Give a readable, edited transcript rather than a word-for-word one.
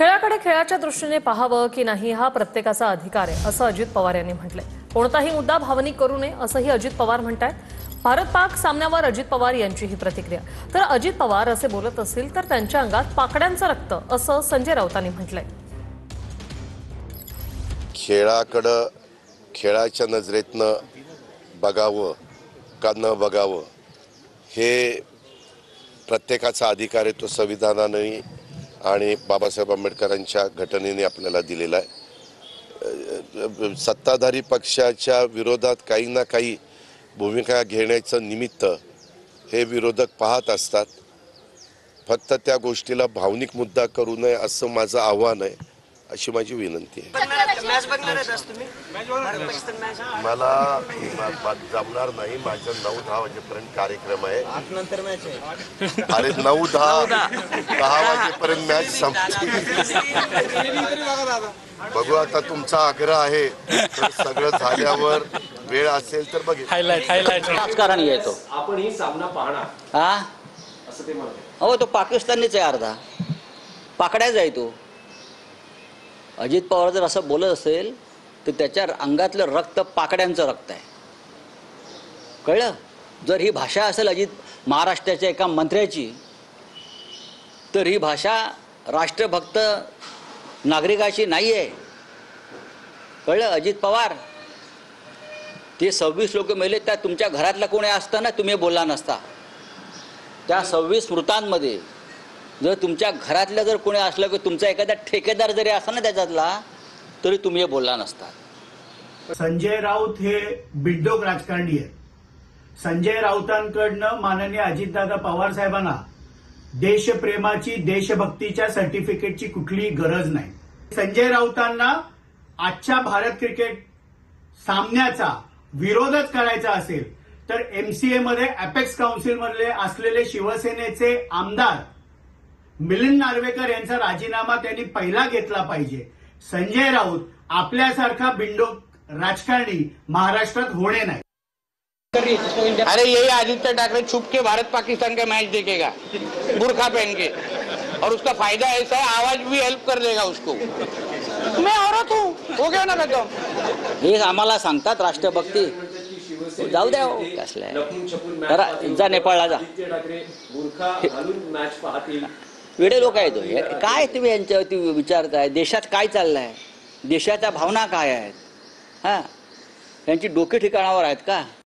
खेळाकडे खेळाच्या दृष्टीने पाहावं की नाही हा प्रत्येकाचा अधिकार आहे असं अजित पवार यांनी म्हटलंय। कोणताही मुद्दा भावनिक करू नये असंही अजित पवार म्हणतायत। भारत-पाक सामन्यावर अजित पवार यांची ही प्रतिक्रिया। तर अजित पवार असे बोलत असतील तर त्यांच्या अंगात पाकड्यांचं रक्त असं संजय राऊतांनी म्हटलंय। खेळाकडे खेळाच्या नजरेतनं बघावं का न बघावं हे प्रत्येकाचा अधिकार आहे। तो संविधानाने आणि बाबासाहेब आंबेडकरांच्या घटनेने आपल्याला दिलेला आहे। सत्ताधारी पक्षाच्या विरोधात काही ना काही भूमिका घेण्याचं निमित्त हे विरोधक पाहत असतात। फक्त त्या गोष्टीला भावनिक मुद्दा करू नये असं माझं आव्हान आहे, अशी माझी विनंती आहे। मला जमणार नाही, माझं 9-10 वाजेपर्यंत कार्यक्रम आहे। नंतर मॅच आहे। अरे 9-10 वाजेपर्यंत मॅच संपते। बघू आता तुमचा आग्रह आहे तर सगळं झाल्यावर वेळ असेल तर बघेल। हायलाइट राजकारण येतो। आपण ही सामना पाहणार हा असं ते म्हणतात। हो, तो पाकिस्तानीच आहे, अर्धा पाकड्याच आहे तो। अजित पवार जर असं बोलत असेल तर त्याच्या अंगातलं रक्त पाकड्यांचं रक्त आहे, कळलं? जर ही भाषा असेल महाराष्ट्राच्या एका मंत्र्याची तर ही भाषा राष्ट्रभक्त नागरिकाची नाही आहे, कळलं? अजित पवार, ते 26 लोक मेले, त्या तुमच्या घरातला कोणी असताना तुम्ही बोलला नसता। त्या 26 मृतांमध्ये जर तुमच्या घरातलं जर कोणी असलं की तुमचा एखादा ठेकेदार जरी असला ना त्याच्यातला, तरी तुम्ही बोलला नसता। संजय राऊत हे बिनडोक राजकारणी आहेत। संजय राऊतांकडनं माननीय अजितदादा पवार साहेबांना देशप्रेमाची देशभक्तीच्या सर्टिफिकेटची कुठलीही गरज नाही। संजय राऊतांना आजच्या भारत क्रिकेट सामन्याचा विरोधच करायचा असेल तर एमसीए मध्ये अपेक्स काउन्सिल मधले असलेले शिवसेनेचे आमदार मिलिंद नार्वेकर यांचा राजीनामा त्यांनी पहिला घेतला पाहिजे। संजय राऊत आपल्यासारखा बिनडोक राजकारणी महाराष्ट्रात होणे नाही। अरे यही आदित्य ठाकरे छुप के भारत पाकिस्तान का मैच देखेगा बुरखा पहन के, और उसका फायदा ऐसा है आवाज भी हेल्प कर देगा उसको। मैं औरत हूँ, हो गया ना खत्म। हे आम्हाला सांगतात राष्ट्रभक्ती, जाऊ द्या हो, कसलं जा नेपाळला जा। वेडे लोक आहेत हो। काय तुम्ही यांच्यावरती विचारताय? देशात काय चाललंय, देशाच्या भावना काय आहेत? हा, यांची डोके ठिकाणावर आहेत का?